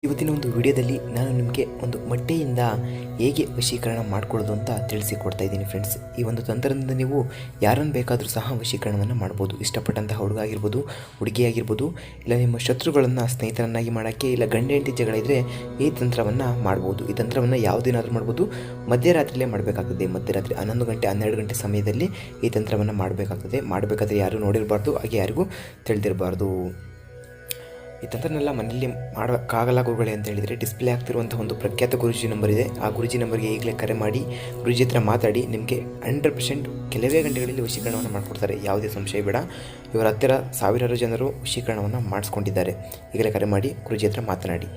ಇವತ್ತಿನ ಒಂದು ವಿಡಿಯೋದಲ್ಲಿ ನಾನು ನಿಮಗೆ ಒಂದು ಮೊಟ್ಟೆಯಿಂದ ಹೇಗೆ ವಶೀಕರಣ ಮಾಡ್ಕೊಳ್ಳೋದು ಅಂತ ತಿಳಿಸಿಕೊಡ್ತಾ ಇದ್ದೀನಿ ಫ್ರೆಂಡ್ಸ್. ಈ ಒಂದು ತಂತ್ರದಿಂದ ನೀವು ಯಾರನ್ನು ಬೇಕಾದರೂ ಸಹ ವಶೀಕರಣವನ್ನು ಮಾಡ್ಬೋದು. ಇಷ್ಟಪಟ್ಟಂತಹ ಹುಡುಗ ಆಗಿರ್ಬೋದು, ಹುಡುಗಿ ಆಗಿರ್ಬೋದು, ಇಲ್ಲ ನಿಮ್ಮ ಶತ್ರುಗಳನ್ನು ಸ್ನೇಹಿತರನ್ನಾಗಿ ಮಾಡೋಕ್ಕೆ, ಇಲ್ಲ ಗಂಡ ಹೆಂಡತಿ ಜಗಳ ಇದ್ದರೆ ಈ ತಂತ್ರವನ್ನು ಮಾಡ್ಬೋದು. ಈ ತಂತ್ರವನ್ನು ಯಾವುದೇನಾದರೂ ಮಾಡ್ಬೋದು. ಮಧ್ಯರಾತ್ರಿಯಲ್ಲೇ ಮಾಡಬೇಕಾಗ್ತದೆ. ಮಧ್ಯರಾತ್ರಿ 11 ಗಂಟೆ 12 ಗಂಟೆ ಸಮಯದಲ್ಲಿ ಈ ತಂತ್ರವನ್ನು ಮಾಡಬೇಕಾಗ್ತದೆ. ಮಾಡಬೇಕಾದ್ರೆ ಯಾರೂ ನೋಡಿರಬಾರ್ದು, ಹಾಗೆ ಯಾರಿಗೂ ತಿಳಿದಿರಬಾರ್ದು. ಈ ತಂತ್ರನೆಲ್ಲ ಮನೆಯಲ್ಲಿ ಮಾಡೋಕ್ಕಾಗಲ್ಲ ಗುರುಗಳೇ ಅಂತ ಹೇಳಿದರೆ ಡಿಸ್ಪ್ಲೇ ಆಗ್ತಿರುವಂಥ ಒಂದು ಪ್ರಖ್ಯಾತ ಗುರುಜಿ ನಂಬರ್ ಇದೆ. ಆ ಗುರುಜಿ ನಂಬರ್ಗೆ ಈಗಲೇ ಕರೆ ಮಾಡಿ ಗುರುಜಿ ಹತ್ರ ಮಾತಾಡಿ ನಿಮಗೆ 100% ಕೆಲವೇ ಗಂಟೆಗಳಲ್ಲಿ ವಶೀಕರಣವನ್ನು ಮಾಡಿಕೊಡ್ತಾರೆ. ಯಾವುದೇ ಸಂಶಯ ಬೇಡ. ಇವರ ಹತ್ತಿರ ಸಾವಿರಾರು ಜನರು ವಶೀಕರಣವನ್ನು ಮಾಡಿಸ್ಕೊಂಡಿದ್ದಾರೆ. ಈಗಲೇ ಕರೆ ಮಾಡಿ ಗುರುಜಿ ಹತ್ರ ಮಾತನಾಡಿ.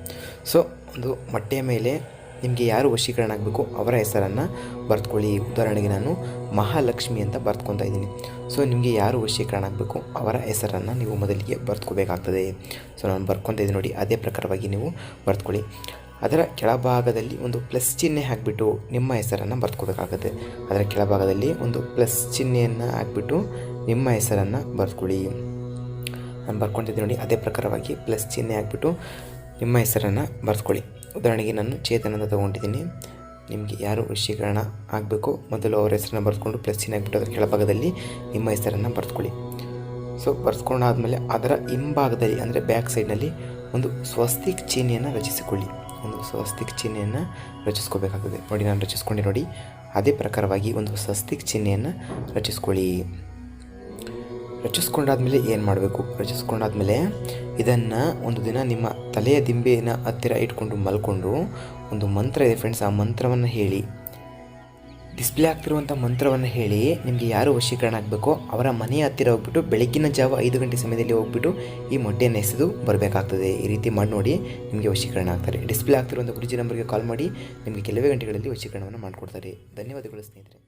ಸೊ ಒಂದು ಮೊಟ್ಟೆಯ ಮೇಲೆ ನಿಮಗೆ ಯಾರು ವಶೀಕರಣ ಆಗಬೇಕು ಅವರ ಹೆಸರನ್ನು ಬರೆದುಕೊಳ್ಳಿ. ಉದಾಹರಣೆಗೆ ನಾನು ಮಹಾಲಕ್ಷ್ಮಿ ಅಂತ ಬರ್ತ್ಕೊತಾ ಇದ್ದೀನಿ. ಸೊ ನಿಮಗೆ ಯಾರು ವಶೀಕರಣ ಆಗಬೇಕು ಅವರ ಹೆಸರನ್ನು ನೀವು ಮೊದಲಿಗೆ ಬರ್ತ್ಕೋಬೇಕಾಗ್ತದೆ. ಸೊ ನಾನು ಬರ್ಕೊತಾ ಇದ್ದೀನಿ ನೋಡಿ, ಅದೇ ಪ್ರಕಾರವಾಗಿ ನೀವು ಬರ್ತ್ಕೊಳ್ಳಿ. ಅದರ ಕೆಳಭಾಗದಲ್ಲಿ ಒಂದು ಪ್ಲಸ್ ಚಿಹ್ನೆ ಹಾಕಿಬಿಟ್ಟು ನಿಮ್ಮ ಹೆಸರನ್ನು ಬರ್ತ್ಕೋಬೇಕಾಗುತ್ತೆ. ಅದರ ಕೆಳಭಾಗದಲ್ಲಿ ಒಂದು ಪ್ಲಸ್ ಚಿಹ್ನೆಯನ್ನು ಹಾಕಿಬಿಟ್ಟು ನಿಮ್ಮ ಹೆಸರನ್ನು ಬರ್ತ್ಕೊಳ್ಳಿ. ನಾನು ಬರ್ಕೊತಿದ್ದೀನಿ ನೋಡಿ, ಅದೇ ಪ್ರಕಾರವಾಗಿ ಪ್ಲಸ್ ಚಿಹ್ನೆ ಹಾಕಿಬಿಟ್ಟು ನಿಮ್ಮ ಹೆಸರನ್ನು ಬರ್ತ್ಕೊಳ್ಳಿ. ಉದಾಹರಣೆಗೆ ನಾನು ಚೇತನ್ ಅಂತ ತೊಗೊಂಡಿದ್ದೀನಿ. ನಿಮಗೆ ಯಾರು ವಶೀಕರಣ ಆಗಬೇಕು ಮೊದಲು ಅವರ ಹೆಸರನ್ನು ಬರೆದುಕೊಂಡು ಪ್ಲಸ್ ಚಿಹ್ನೆ ಹಾಕಿಬಿಟ್ಟು ಅದರ ಕೆಳಭಾಗದಲ್ಲಿ ನಿಮ್ಮ ಹೆಸರನ್ನು ಬರ್ತ್ಕೊಳ್ಳಿ. ಸೊ ಬರ್ಸ್ಕೊಂಡಾದಮೇಲೆ ಅದರ ಹಿಂಭಾಗದಲ್ಲಿ ಅಂದರೆ ಬ್ಯಾಕ್ ಸೈಡ್ನಲ್ಲಿ ಒಂದು ಸ್ವಸ್ತಿಕ್ ಚಿಹ್ನೆಯನ್ನು ರಚಿಸಿಕೊಳ್ಳಿ. ಒಂದು ಸ್ವಸ್ತಿಕ್ ಚಿಹ್ನೆಯನ್ನು ರಚಿಸ್ಕೋಬೇಕಾಗ್ತದೆ ನೋಡಿ. ನಾನು ರಚಿಸ್ಕೊಂಡೆ ನೋಡಿ, ಅದೇ ಪ್ರಕಾರವಾಗಿ ಒಂದು ಸ್ವಸ್ತಿಕ್ ಚಿಹ್ನೆಯನ್ನು ರಚಿಸ್ಕೊಳ್ಳಿ. ರಚಿಸ್ಕೊಂಡಾದ್ಮೇಲೆ ಏನು ಮಾಡಬೇಕು? ರಚಿಸ್ಕೊಂಡಾದ್ಮೇಲೆ ಇದನ್ನು ಒಂದು ದಿನ ನಿಮ್ಮ ತಲೆಯ ದಿಂಬಿನ ಹತ್ತಿರ ಇಟ್ಕೊಂಡು ಮಲ್ಕೊಂಡು ಒಂದು ಮಂತ್ರ ಇದೆ ಫ್ರೆಂಡ್ಸ್, ಆ ಮಂತ್ರವನ್ನು ಹೇಳಿ, ಡಿಸ್ಪ್ಲೇ ಆಗ್ತಿರುವಂಥ ಮಂತ್ರವನ್ನು ಹೇಳಿ ನಿಮಗೆ ಯಾರು ವಶೀಕರಣ ಆಗಬೇಕೋ ಅವರ ಮನೆಯ ಹತ್ತಿರ ಹೋಗ್ಬಿಟ್ಟು ಬೆಳಗ್ಗಿನ ಜಾವ 5 ಗಂಟೆ ಸಮಯದಲ್ಲಿ ಹೋಗ್ಬಿಟ್ಟು ಈ ಮೊಟ್ಟೆಯನ್ನು ಎಸೆದು ಬರಬೇಕಾಗ್ತದೆ. ಈ ರೀತಿ ಮಾಡಿ ನೋಡಿ, ನಿಮಗೆ ವಶೀಕರಣ ಆಗ್ತಾರೆ. ಡಿಸ್ಪ್ಲೇ ಆಗ್ತಿರುವಂಥ ಗುರುಜಿ ನಂಬರ್ಗೆ ಕಾಲ್ ಮಾಡಿ ನಿಮಗೆ ಕೆಲವೇ ಗಂಟೆಗಳಲ್ಲಿ ವಶೀಕರಣವನ್ನು ಮಾಡಿಕೊಡ್ತಾರೆ. ಧನ್ಯವಾದಗಳು ಸ್ನೇಹಿತರೆ.